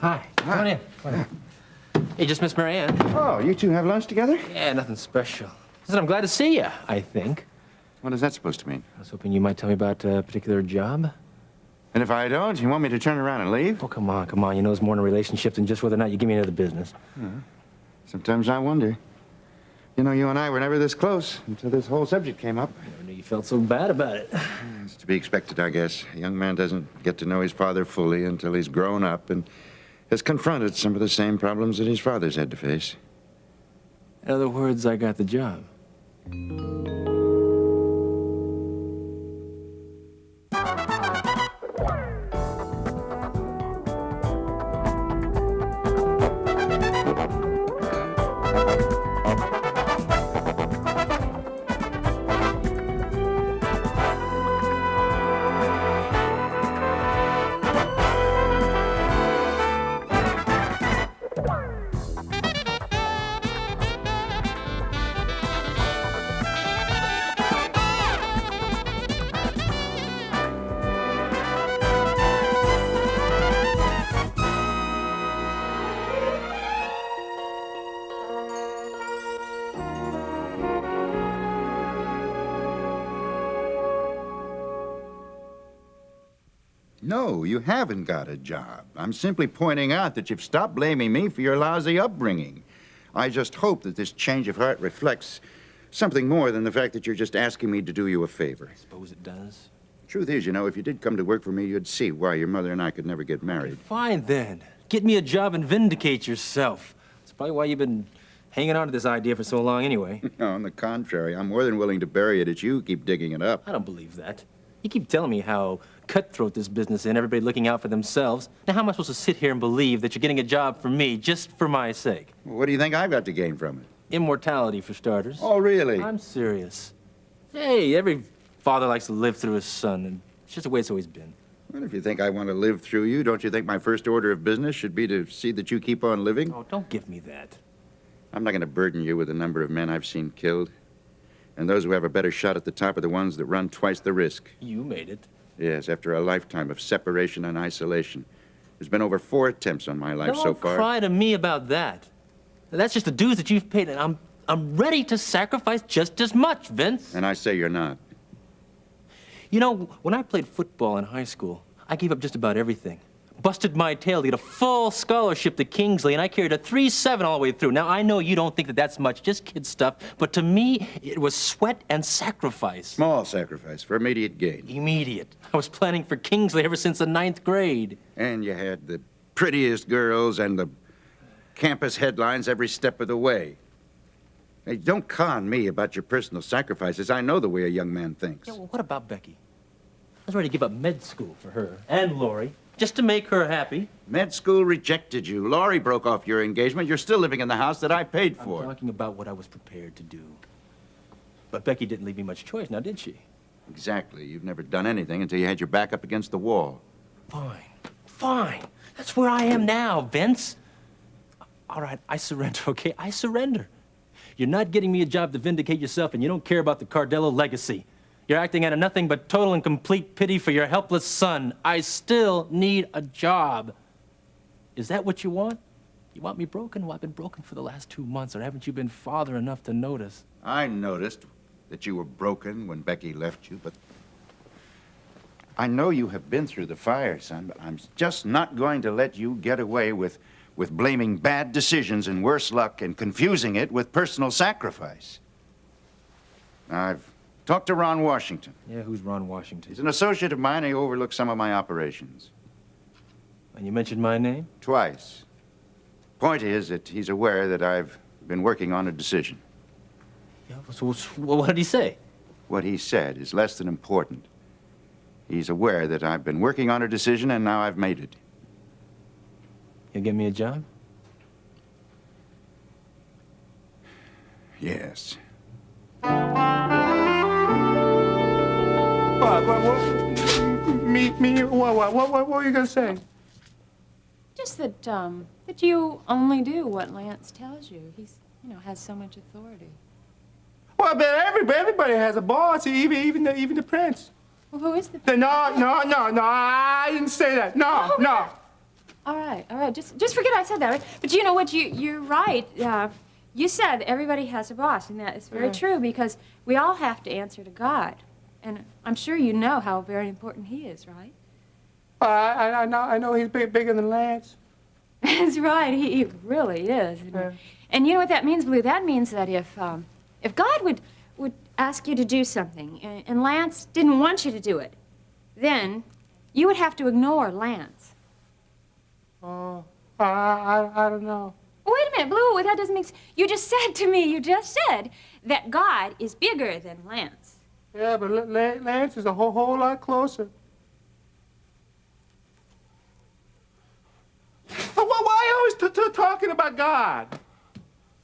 Hi. Come on in. Come on in. Hey, just Miss Mary Ann. Oh, you two have lunch together? Yeah, nothing special. Listen, I'm glad to see you, I think. What is that supposed to mean? I was hoping you might tell me about a particular job. And if I don't, you want me to turn around and leave? Oh, come on, come on. You know it's more in a relationship than just whether or not you give me another business. Sometimes I wonder. You know, you and I were never this close until this whole subject came up. I never knew you felt so bad about it. It's to be expected, I guess. A young man doesn't get to know his father fully until he's grown up and has confronted some of the same problems that his father's had to face. In other words, I got the job. No, you haven't got a job. I'm simply pointing out that you've stopped blaming me for your lousy upbringing. I just hope that this change of heart reflects something more than the fact that you're just asking me to do you a favor. I suppose it does. Truth is, you know, if you did come to work for me, you'd see why your mother and I could never get married. Fine, then. Get me a job and vindicate yourself. That's probably why you've been hanging on to this idea for so long anyway. No, on the contrary, I'm more than willing to bury it as you keep digging it up. I don't believe that. You keep telling me how cutthroat this business is and everybody looking out for themselves. Now, how am I supposed to sit here and believe that you're getting a job for me just for my sake? Well, what do you think I've got to gain from it? Immortality, for starters. Oh, really? I'm serious. Hey, every father likes to live through his son, and it's just the way it's always been. Well, if you think I want to live through you, don't you think my first order of business should be to see that you keep on living? Oh, don't give me that. I'm not going to burden you with the number of men I've seen killed. And those who have a better shot at the top are the ones that run twice the risk. You made it. Yes, after a lifetime of separation and isolation. There's been over 4 attempts on my life so far. Don't cry to me about that. That's just the dues that you've paid, and I'm ready to sacrifice just as much, Vince. And I say you're not. You know, when I played football in high school, I gave up just about everything. Busted my tail to get a full scholarship to Kingsley, and I carried a 3.7 all the way through. Now, I know you don't think that that's much, just kid stuff, but to me, it was sweat and sacrifice. Small sacrifice for immediate gain. Immediate. I was planning for Kingsley ever since the 9th grade. And you had the prettiest girls and the campus headlines every step of the way. Hey, don't con me about your personal sacrifices. I know the way a young man thinks. Yeah, well, what about Becky? I was ready to give up med school for her and Lori, just to make her happy. Med school rejected you. Laurie broke off your engagement. You're still living in the house that I paid for. I'm talking about what I was prepared to do. But Becky didn't leave me much choice, now did she? Exactly. You've never done anything until you had your back up against the wall. Fine. Fine. That's where I am now, Vince. All right, I surrender, okay? I surrender. You're not getting me a job to vindicate yourself, and you don't care about the Cardello legacy. You're acting out of nothing but total and complete pity for your helpless son. I still need a job. Is that what you want? You want me broken? Well, I've been broken for the last 2 months, or haven't you been father enough to notice? I noticed that you were broken when Becky left you, but I know you have been through the fire, son, but I'm just not going to let you get away with blaming bad decisions and worse luck and confusing it with personal sacrifice. I've talked to Ron Washington. Yeah, who's Ron Washington? He's an associate of mine. He overlooks some of my operations. And you mentioned my name? Twice. Point is that he's aware that I've been working on a decision. Yeah, so what did he say? What he said is less than important. He's aware that I've been working on a decision and now I've made it. You'll get me a job? Yes. What were you gonna say? Just that you only do what Lance tells you. He's, has so much authority. Well, but everybody has a boss, even the prince. Well, who is the prince? No, I didn't say that. No. All right, all right. Just forget I said that, right? But you know what? You're right. You said everybody has a boss, and that is very true because we all have to answer to God. And I'm sure you know how very important he is, right? I know he's bigger than Lance. That's right. He really is. And you know what that means, Blue? That means that if God would ask you to do something and Lance didn't want you to do it, then you would have to ignore Lance. Oh, I don't know. Wait a minute, Blue. That doesn't make sense. You just said that God is bigger than Lance. Yeah, but Lance is a whole lot closer. Why are you always talking about God?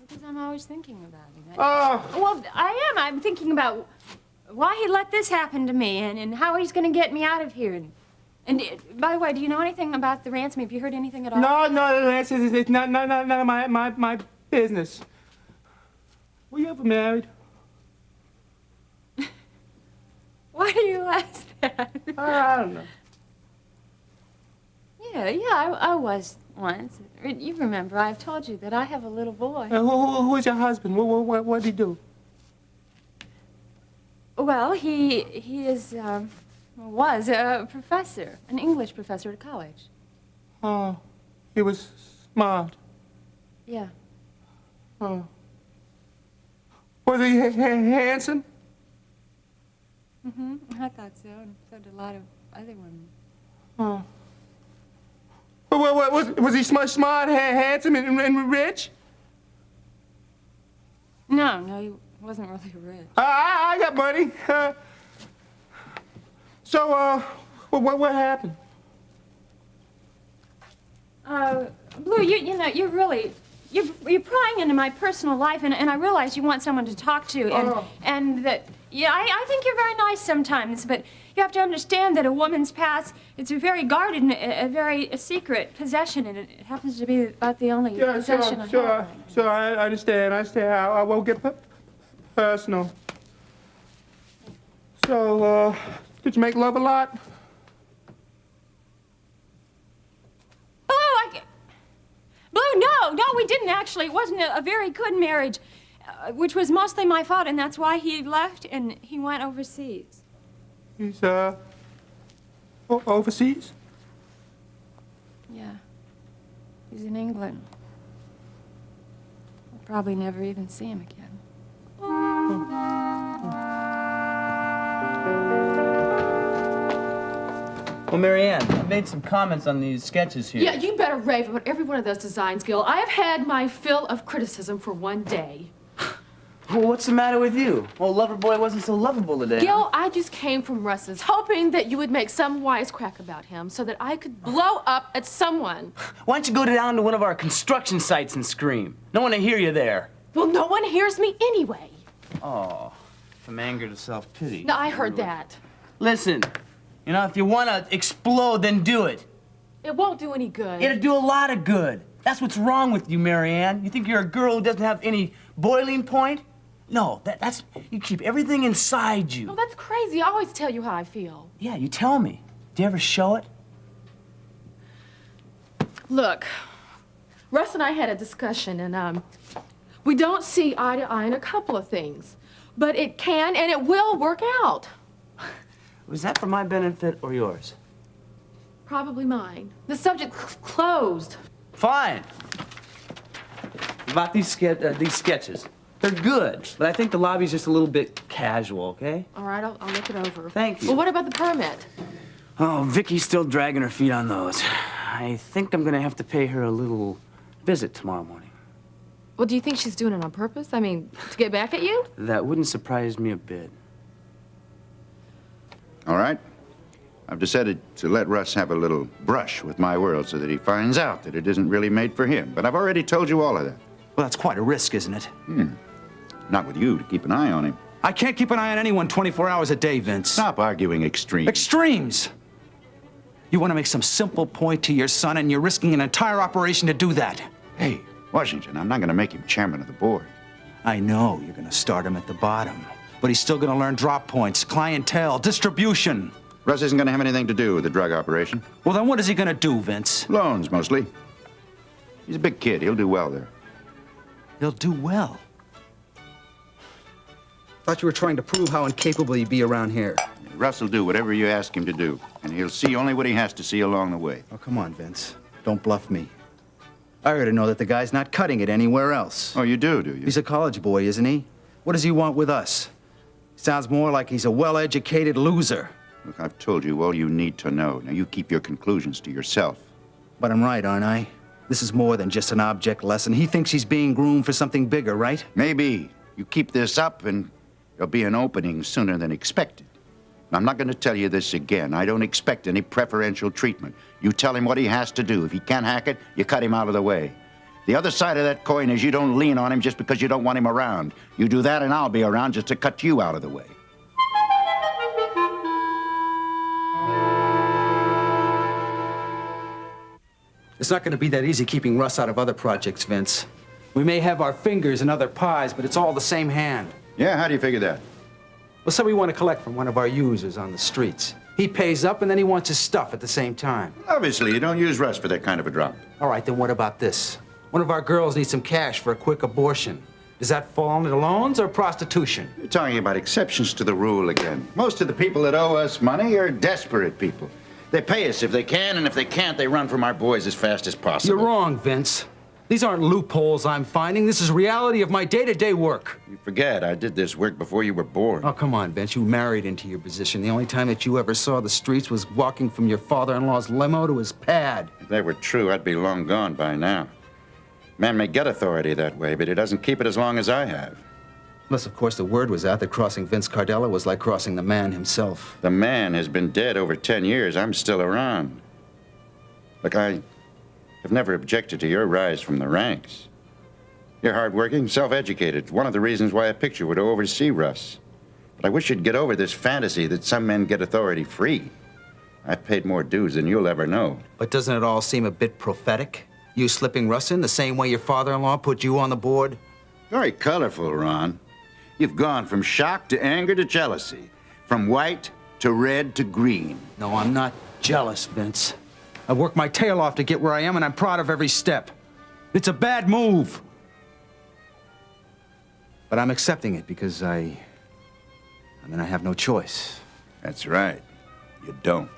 Because I'm always thinking about him. Oh. Well, I am. I'm thinking about why he let this happen to me and how he's going to get me out of here. And by the way, do you know anything about the ransom? Have you heard anything at all? No, Lance, it's none of my business. Were you ever married? Why do you ask that? I don't know. Yeah, I was once. You remember, I've told you that I have a little boy. Who's your husband? What'd he do? Well, he was a professor, an English professor at college. Oh, he was smart. Yeah. Oh. Was he handsome? Mm-hmm. I thought so, and so did a lot of other women. Oh. Was he smart, handsome, and rich? No, he wasn't really rich. I got money. So, what happened? Blue, you know, you're prying into my personal life, and I realize you want someone to talk to, and that, yeah, I think you're very nice sometimes, but you have to understand that a woman's past, it's a very guarded and a very secret possession, and it happens to be about the only possession I have. Sure, I understand. I won't get personal. So, did you make love a lot? Blue, no, we didn't actually. It wasn't a very good marriage, which was mostly my fault, and that's why he left and he went overseas. He's, overseas? Yeah. He's in England. I'll probably never even see him again. Well, Marianne, I made some comments on these sketches here. Yeah, you better rave about every one of those designs, Gil. I have had my fill of criticism for one day. Well, what's the matter with you? Old Loverboy wasn't so lovable today. Gil, I just came from Russ's, hoping that you would make some wisecrack about him so that I could blow up at someone. Why don't you go down to one of our construction sites and scream? No one to hear you there. Well, no one hears me anyway. Oh, from anger to self-pity. No, I heard that. Listen, you know, if you want to explode, then do it. It won't do any good. It'll do a lot of good. That's what's wrong with you, Marianne. You think you're a girl who doesn't have any boiling point? No, that's, you keep everything inside you. Oh, that's crazy. I always tell you how I feel. Yeah, you tell me. Do you ever show it? Look, Russ and I had a discussion, and, we don't see eye to eye in a couple of things. But it can and it will work out. Was that for my benefit or yours? Probably mine. The subject closed. Fine. About these sketches. They're good, but I think the lobby's just a little bit casual, okay? All right, I'll look it over. Thank you. Well, what about the permit? Oh, Vicky's still dragging her feet on those. I think I'm gonna have to pay her a little visit tomorrow morning. Well, do you think she's doing it on purpose? I mean, to get back at you? That wouldn't surprise me a bit. All right? I've decided to let Russ have a little brush with my world so that he finds out that it isn't really made for him. But I've already told you all of that. Well, that's quite a risk, isn't it? Not with you to keep an eye on him. I can't keep an eye on anyone 24 hours a day, Vince. Stop arguing extremes. Extremes! You want to make some simple point to your son, and you're risking an entire operation to do that. Hey, Washington, I'm not going to make him chairman of the board. I know you're going to start him at the bottom, but he's still going to learn drop points, clientele, distribution. Russ isn't going to have anything to do with the drug operation. Well, then what is he gonna do, Vince? Loans, mostly. He's a big kid. He'll do well there. He'll do well. Thought you were trying to prove how incapable he'd be around here. Russ will do whatever you ask him to do, and he'll see only what he has to see along the way. Oh, come on, Vince. Don't bluff me. I already know that the guy's not cutting it anywhere else. Oh, you do you? He's a college boy, isn't he? What does he want with us? Sounds more like he's a well-educated loser. Look, I've told you all you need to know. Now, you keep your conclusions to yourself. But I'm right, aren't I? This is more than just an object lesson. He thinks he's being groomed for something bigger, right? Maybe. You keep this up, and there'll be an opening sooner than expected. I'm not going to tell you this again. I don't expect any preferential treatment. You tell him what he has to do. If he can't hack it, you cut him out of the way. The other side of that coin is you don't lean on him just because you don't want him around. You do that, and I'll be around just to cut you out of the way. It's not going to be that easy keeping Russ out of other projects, Vince. We may have our fingers in other pies, but it's all the same hand. Yeah, how do you figure that? Well, say we want to collect from one of our users on the streets. He pays up, and then he wants his stuff at the same time. Obviously, you don't use Russ for that kind of a drop. All right, then what about this? One of our girls needs some cash for a quick abortion. Does that fall under loans or prostitution? You're talking about exceptions to the rule again. Most of the people that owe us money are desperate people. They pay us if they can, and if they can't, they run from our boys as fast as possible. You're wrong, Vince. These aren't loopholes I'm finding. This is reality of my day-to-day work. You forget, I did this work before you were born. Oh, come on, Vince. You married into your position. The only time that you ever saw the streets was walking from your father-in-law's limo to his pad. If that were true, I'd be long gone by now. Man may get authority that way, but he doesn't keep it as long as I have. Unless, of course, the word was out that crossing Vince Cardella was like crossing the man himself. The man has been dead over 10 years. I'm still around. Look, I have never objected to your rise from the ranks. You're hardworking, self-educated. One of the reasons why I picked you were to oversee Russ. But I wish you'd get over this fantasy that some men get authority free. I've paid more dues than you'll ever know. But doesn't it all seem a bit prophetic? You slipping Russ in the same way your father-in-law put you on the board? Very colorful, Ron. You've gone from shock to anger to jealousy, from white to red to green. No, I'm not jealous, Vince. I've worked my tail off to get where I am, and I'm proud of every step. It's a bad move. But I'm accepting it because I have no choice. That's right. You don't.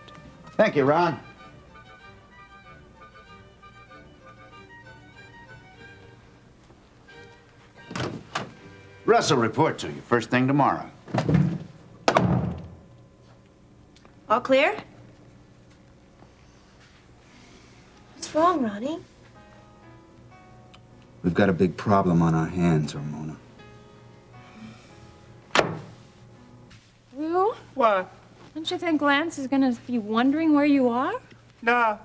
Thank you, Ron. Russ will report to you first thing tomorrow. All clear? What's wrong, Ronnie? We've got a big problem on our hands, Ramona. Lou, What? don't you think Lance is going to be wondering where you are? Nah.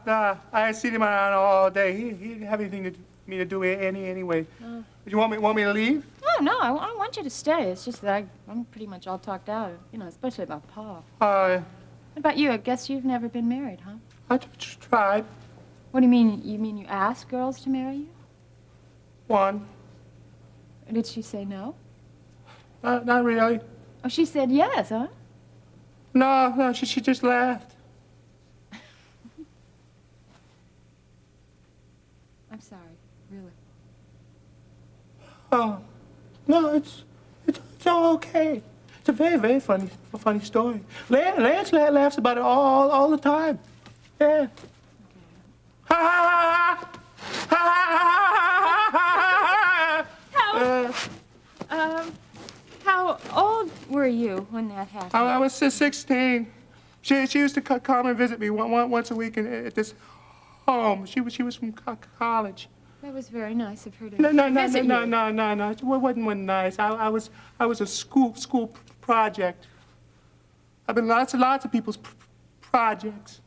I seen him around all day. He didn't have anything to me to do anyway. Did you want me to leave? No, I want you to stay. It's just that I'm pretty much all talked out, especially about Pa. Uh, What about you? I guess you've never been married, huh? I tried. What do you mean? You mean you asked girls to marry you? One. Did she say no? Not really. Oh, she said yes, huh? No, she just laughed. I'm sorry, really. Oh, no, it's all okay. It's a very funny story. Lance laughs about it all the time. Yeah. Ha ha ha ha ha ha. How old were you when that happened? I was 16. She used to come and visit me once a week at this home. She was from college. That was very nice of her to No. visit you. It wasn't nice. I was a school project. I've been lots of people's projects.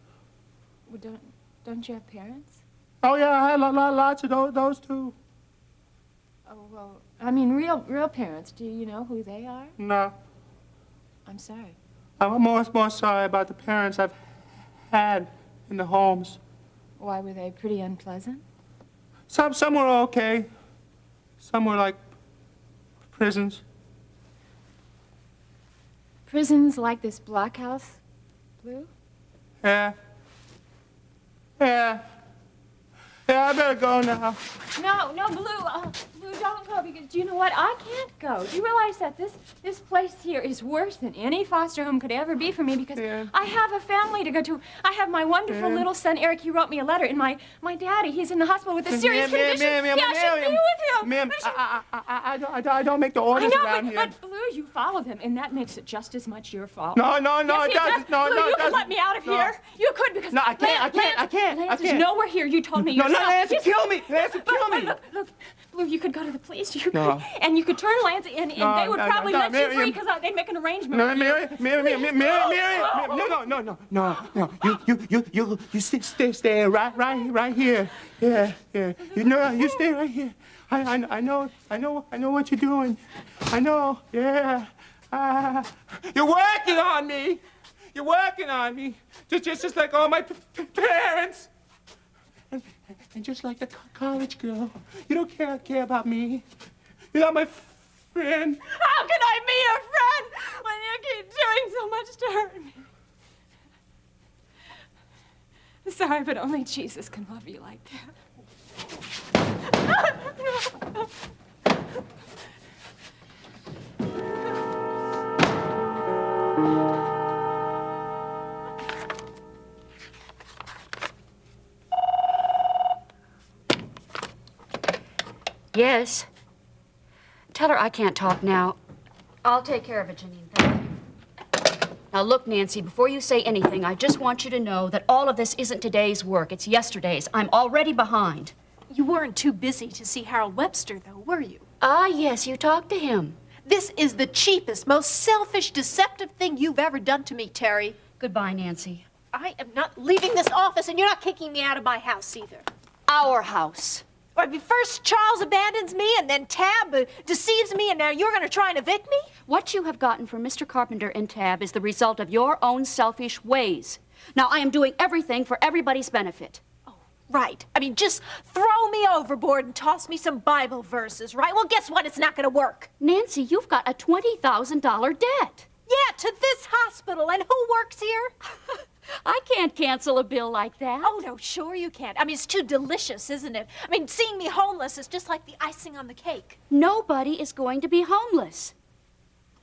Well, don't you have parents? Oh yeah, I had lots of those too. Oh, well, I mean real parents. Do you know who they are? No, I'm sorry. I'm more sorry about the parents I've had in the homes. Why, were they pretty unpleasant? Some were okay. Some were like prisons. Prisons like this blockhouse Blue? Yeah. Yeah. Yeah, I better go now. No, Blue. Blue, don't go because do you know what? I can't go. Do you realize that this place here is worse than any foster home could ever be for me because I have a family to go to. I have my wonderful little son Eric. He wrote me a letter, and my daddy, he's in the hospital with a serious condition. I should be with him. Ma'am, I don't make the orders around here. But Blue, you followed him, and that makes it just as much your fault. No, Yes, it doesn't. Blue, you can let me out of here. You could because No, I can't. Lance is nowhere here. You told me yourself. No, Lance will kill me. Lance will kill me. Look, Blue, you could go to the police. You could, and you could turn Lance in, and they would probably let you free because they'd make an arrangement. No, Mary, no. You stay right here. Yeah. You know, you stay right here. I know what you're doing. I know. Yeah. You're working on me. You're working on me. Just like all my parents. And just like the college girl, you don't care about me. You're not my friend. How can I be your friend when you keep doing so much to hurt me? Sorry, but only Jesus can love you like that. Yes. Tell her I can't talk now. I'll take care of it, Janine. Thank you. Now, look, Nancy, before you say anything, I just want you to know that all of this isn't today's work. It's yesterday's. I'm already behind. You weren't too busy to see Harold Webster, though, were you? Ah, yes, you talked to him. This is the cheapest, most selfish, deceptive thing you've ever done to me, Terry. Goodbye, Nancy. I am not leaving this office, and you're not kicking me out of my house, either. Our house. I mean, first Charles abandons me, and then Tab deceives me, and now you're going to try and evict me? What you have gotten from Mr. Carpenter and Tab is the result of your own selfish ways. Now, I am doing everything for everybody's benefit. Oh, right. I mean, just throw me overboard and toss me some Bible verses, right? Well, guess what? It's not going to work. Nancy, you've got a $20,000 debt. Yeah, to this hospital. And who works here? I can't cancel a bill like that. Oh, no, sure you can't. I mean, it's too delicious, isn't it? I mean, seeing me homeless is just like the icing on the cake. Nobody is going to be homeless.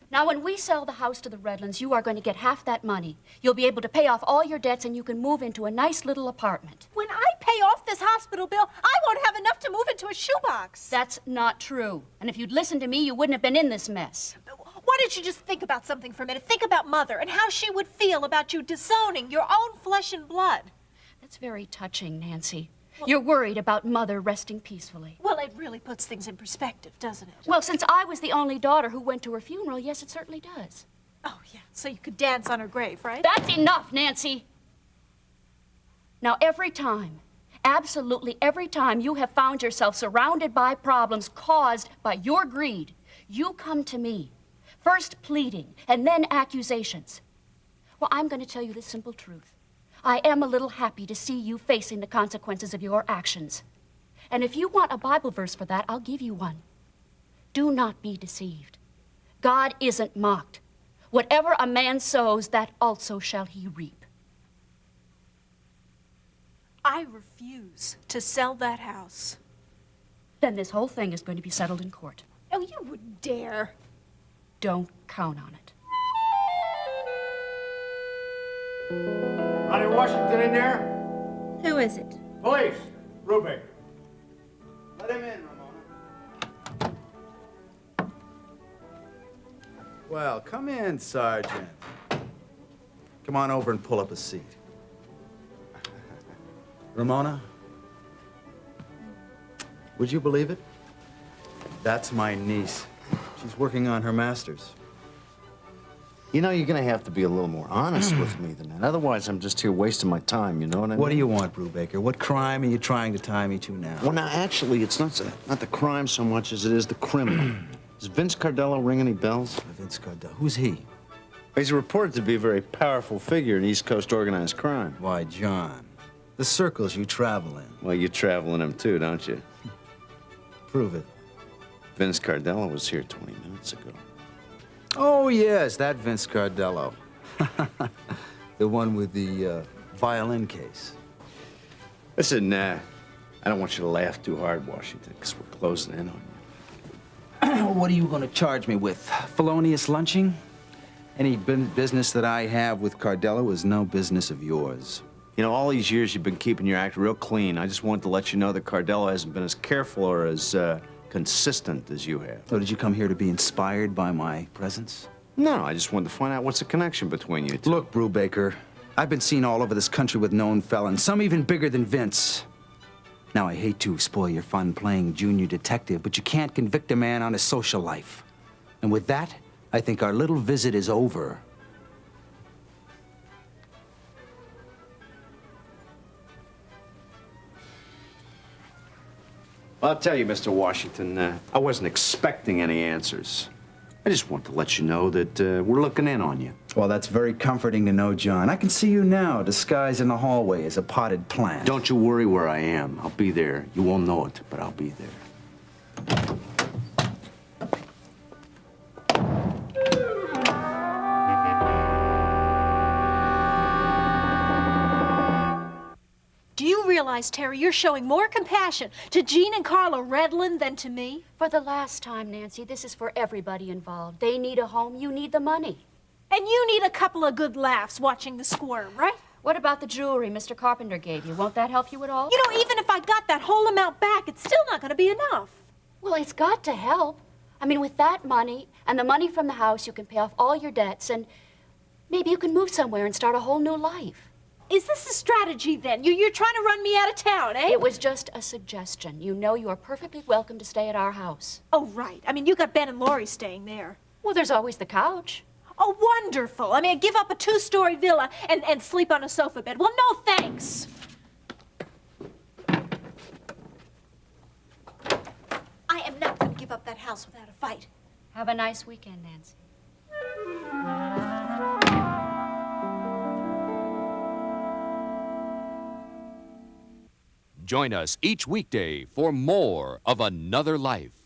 Now, when we sell the house to the Redlands, you are going to get half that money. You'll be able to pay off all your debts, and you can move into a nice little apartment. When I pay off this hospital bill, I won't have enough to move into a shoebox. That's not true. And if you'd listened to me, you wouldn't have been in this mess. Why don't you just think about something for a minute? Think about Mother and how she would feel about you disowning your own flesh and blood. That's very touching, Nancy. You're worried about Mother resting peacefully. Well, it really puts things in perspective, doesn't it? Well, since I was the only daughter who went to her funeral, yes, it certainly does. Oh, yeah, so you could dance on her grave, right? That's enough, Nancy. Now, every time, absolutely every time you have found yourself surrounded by problems caused by your greed, you come to me. First pleading, and then accusations. Well, I'm going to tell you the simple truth. I am a little happy to see you facing the consequences of your actions. And if you want a Bible verse for that, I'll give you one. Do not be deceived. God isn't mocked. Whatever a man sows, that also shall he reap. I refuse to sell that house. Then this whole thing is going to be settled in court. Oh, you wouldn't dare. Don't count on it. Ronnie Washington in there? Who is it? Police. Rubeck. Let him in, Ramona. Well, come in, Sergeant. Come on over and pull up a seat. Ramona, would you believe it? That's my niece. She's working on her master's. You know, you're gonna have to be a little more honest with me than that. Otherwise, I'm just here wasting my time, you know what I mean? What do you want, Brubaker? What crime are you trying to tie me to now? Well, now, actually, it's not the crime so much as it is the criminal. Does Vince Cardello ring any bells? Vince Cardello. Who's he? He's reported to be a very powerful figure in East Coast organized crime. Why, John, the circles you travel in. Well, you travel in them too, don't you? Prove it. Vince Cardello was here 20 minutes ago. Oh, yes, that Vince Cardello. The one with the violin case. Listen, I don't want you to laugh too hard, Washington, because we're closing in on you. What are you going to charge me with? Felonious lunching? Any business that I have with Cardello is no business of yours. You know, all these years you've been keeping your act real clean. I just wanted to let you know that Cardello hasn't been as careful or as consistent as you have. So did you come here to be inspired by my presence? No, I just wanted to find out what's the connection between you two. Look, Brubaker, I've been seen all over this country with known felons, some even bigger than Vince. Now, I hate to spoil your fun playing junior detective, but you can't convict a man on his social life. And with that, I think our little visit is over. Well, I'll tell you, Mr. Washington, I wasn't expecting any answers. I just want to let you know that we're looking in on you. Well, that's very comforting to know, John. I can see you now, disguised in the hallway as a potted plant. Don't you worry where I am. I'll be there. You won't know it, but I'll be there. Do you realize, Terry, you're showing more compassion to Jean and Carla Redland than to me? For the last time, Nancy, this is for everybody involved. They need a home, you need the money. And you need a couple of good laughs watching the squirm, right? What about the jewelry Mr. Carpenter gave you? Won't that help you at all? You know, even if I got that whole amount back, it's still not going to be enough. Well, it's got to help. I mean, with that money and the money from the house, you can pay off all your debts and maybe you can move somewhere and start a whole new life. Is this a strategy, then? You're trying to run me out of town, eh? It was just a suggestion. You know you are perfectly welcome to stay at our house. Oh, right. I mean, you got Ben and Lori staying there. Well, there's always the couch. Oh, wonderful. I mean, I'd give up a 2-story villa and sleep on a sofa bed. Well, no thanks. I am not going to give up that house without a fight. Have a nice weekend, Nancy. Join us each weekday for more of Another Life.